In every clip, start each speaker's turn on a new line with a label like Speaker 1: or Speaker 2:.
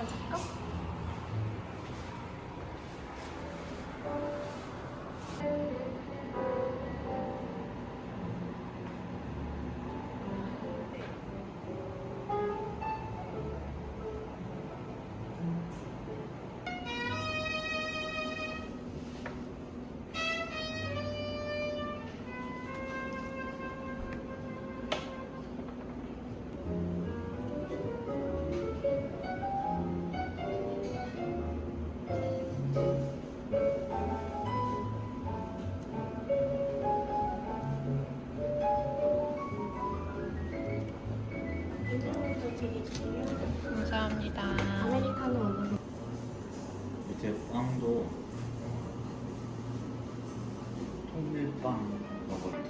Speaker 1: 하나 줄까?
Speaker 2: 감사합니다.
Speaker 1: 아메리카노 원하세요?
Speaker 3: 밑에 빵도 통밀빵 먹어요.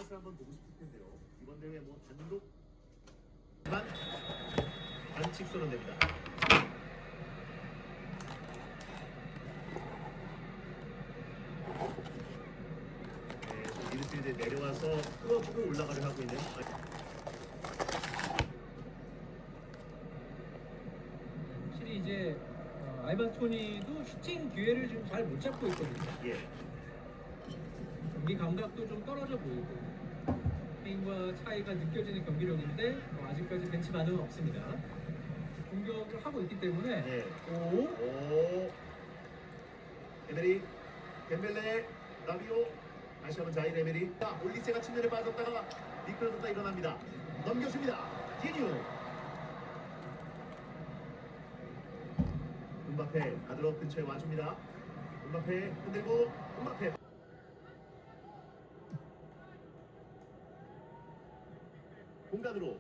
Speaker 4: 한번 보고 싶을 텐데요. 이번 대회 뭐 단독만 반칙 선언됩니다. 네, 미드필드에 내려와서 끌어주고 올라가려 하고 있는.
Speaker 5: 확실히 이제 아이반 토니도 슈팅 기회를 지금 잘 못 잡고 있거든요.
Speaker 4: 예.
Speaker 5: 경기 감각도 좀 떨어져 보이고 스페인과 차이가 느껴지는 경기력인데 아직까지 벤치 반응은 없습니다. 공격을 하고 있기 때문에
Speaker 4: 네.
Speaker 5: 오
Speaker 4: 에메리, 덴벨레, 라비오, 다시 한번 자일 에메리. 자, 올리세가 측면에 빠졌다가 미끄러졌다 일어납니다. 넘겨줍니다. 디뉴. 음바페 가드럽 근처에 와줍니다. 음바페 흔들고 음바페. 공간으로.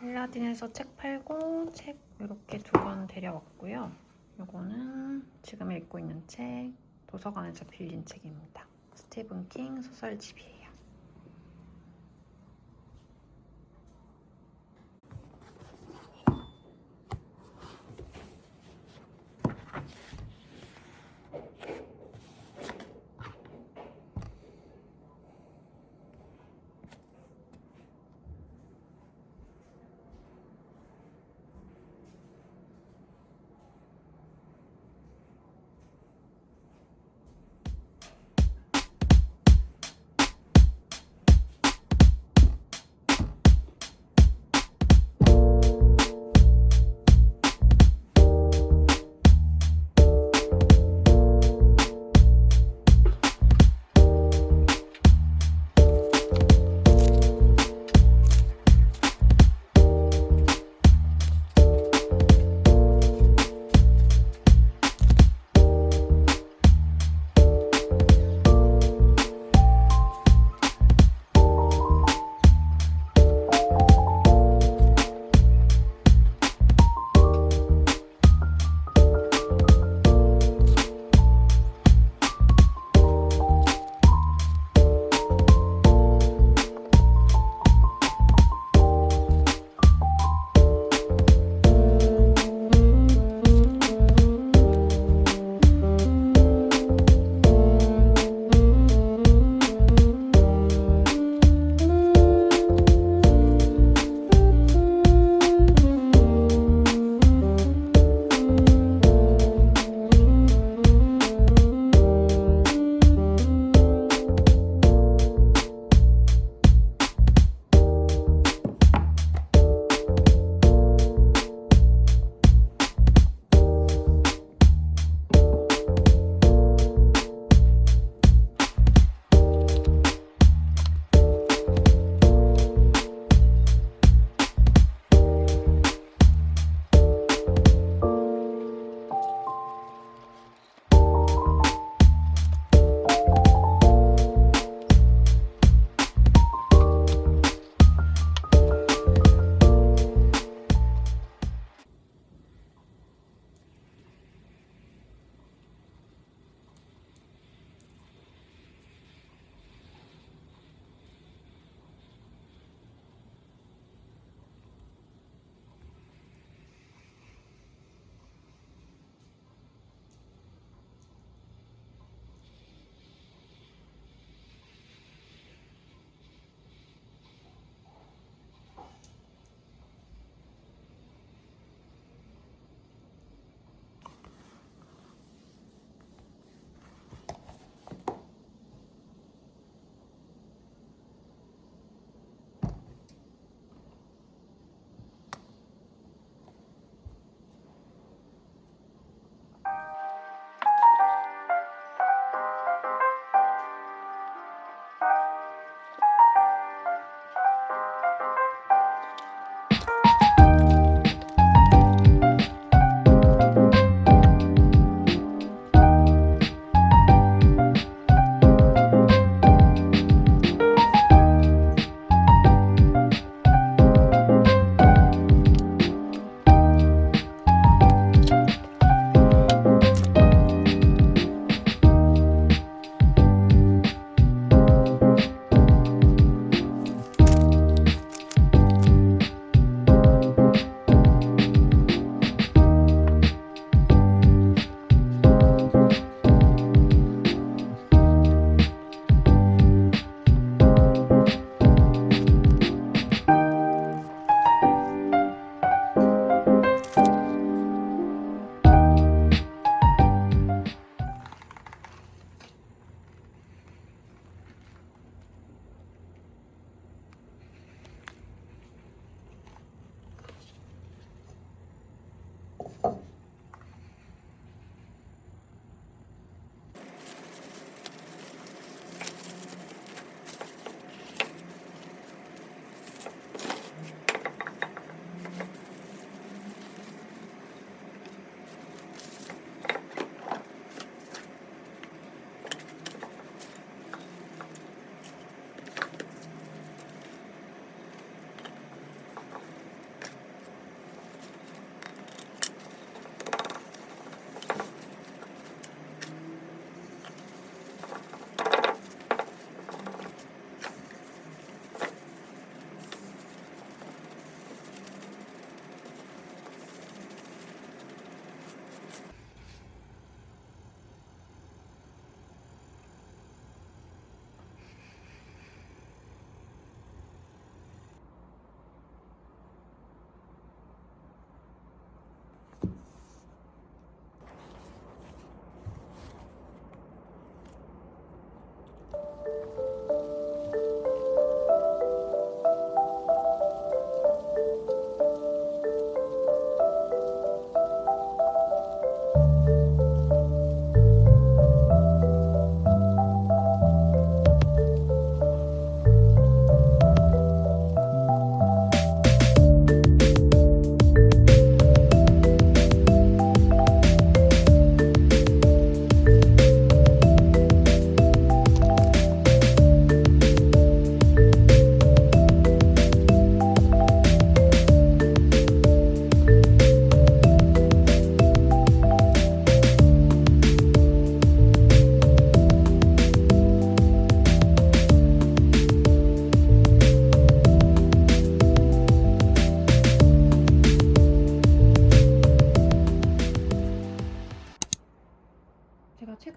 Speaker 1: 알라딘에서 책 팔고 책 이렇게 2권 데려왔고요. 이거는 지금 읽고 있는 책, 도서관에서 빌린 책입니다. 스티븐 킹 소설집이에요.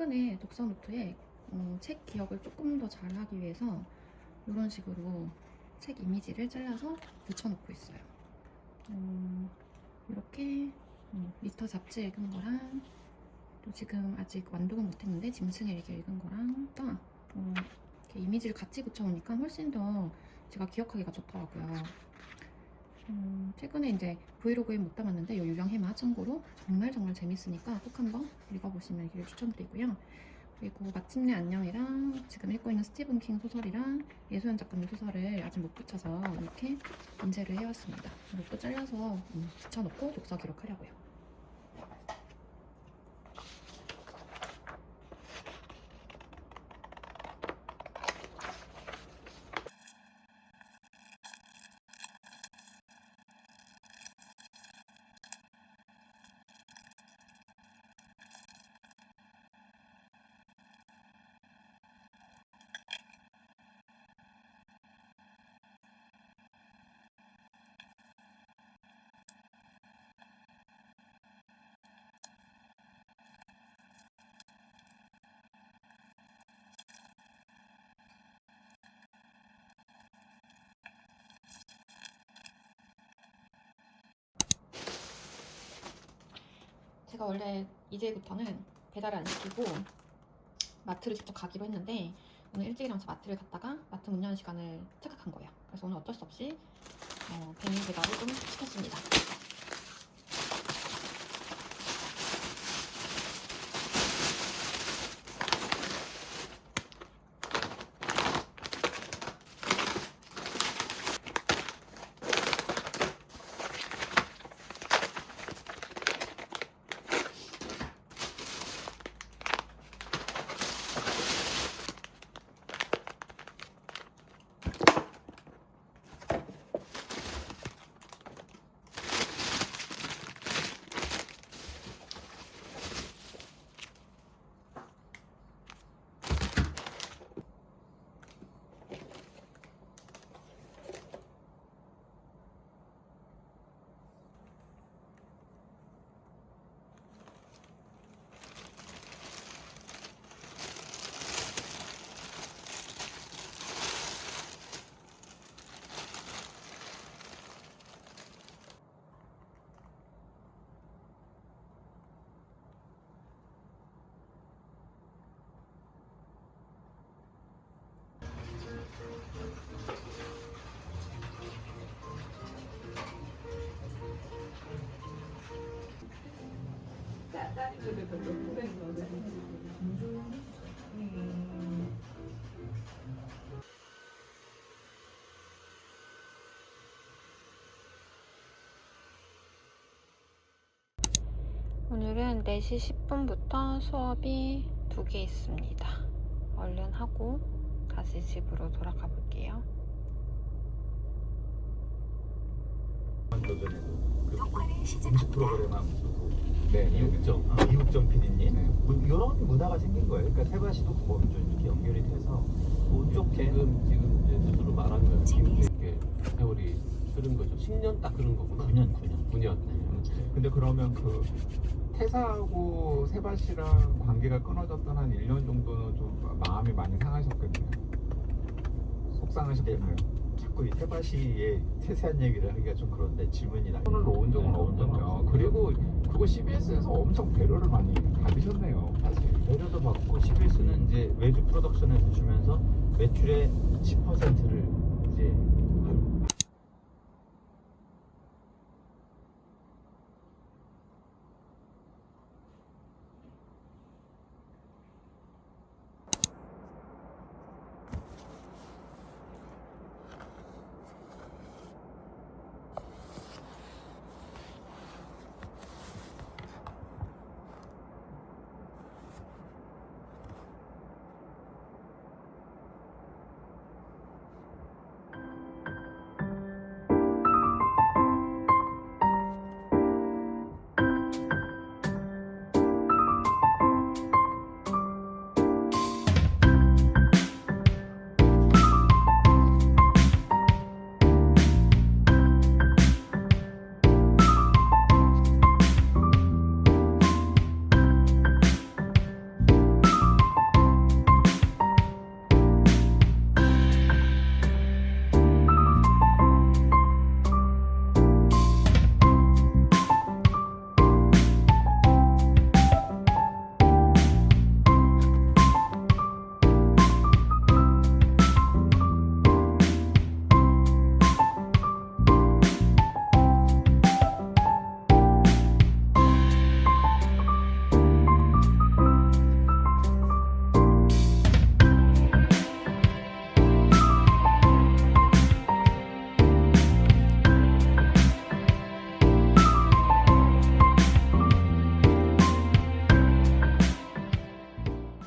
Speaker 1: 최근에 독서 노트에 책 기억을 조금 더 잘하기 위해서 이런 식으로 책 이미지를 잘라서 붙여놓고 있어요. 이렇게 리터 잡지 읽은 거랑 또 지금 아직 완독은 못했는데 짐승의 일기 읽은 거랑 또 이렇게 이미지를 같이 붙여놓으니까 훨씬 더 제가 기억하기가 좋더라고요. 최근에 이제 브이로그에 못 담았는데 이 유령 해마 참고로 정말 재밌으니까 꼭 한번 읽어보시면 길 추천드리고요. 그리고 마침내 안녕이랑 지금 읽고 있는 스티븐 킹 소설이랑 예소연 작가님 소설을 아직 못 붙여서 이렇게 인쇄를 해왔습니다. 이것도 잘라서 붙여놓고 독서 기록하려고요. 제가 원래 이제부터는 배달을 안 시키고 마트를 직접 가기로 했는데 오늘 일찍 일어나서 마트를 갔다가 마트 문 여는 시간을 착각한 거예요. 그래서 오늘 어쩔 수 없이 배민 배달을 좀 시켰습니다. 오늘은 4시 10분부터 수업이 2개 있습니다. 얼른 하고 다시 집으로 돌아가 볼게요.
Speaker 2: 음식 프로그램 하면서 네, 이국정 PD님 이런 문화가 생긴 거예요. 그러니까 세바시도 좀 이렇게 연결이 돼서
Speaker 6: 좋게 지금 이제 스스로 말한 거예요. 이렇게 세월이 흐른 거죠. 10년 딱 흐른 거구나. 9년.
Speaker 2: 근데 그러면 그 태사하고 세바시랑 관계가 끊어졌던 한 1년 정도는 좀 마음이 많이 상하셨겠네요. 속상하셨겠네요. 자꾸 이 세바시의 세세한 얘기를 하기가 좀 그런데 질문이 나요. 손을 놓은 적은 없군요. 그리고 그거 CBS에서 엄청 배려를 많이 받으셨네요. 사실
Speaker 3: 배려도 받고 CBS는 이제 외주 프로덕션에서 주면서 매출의 10%를 이제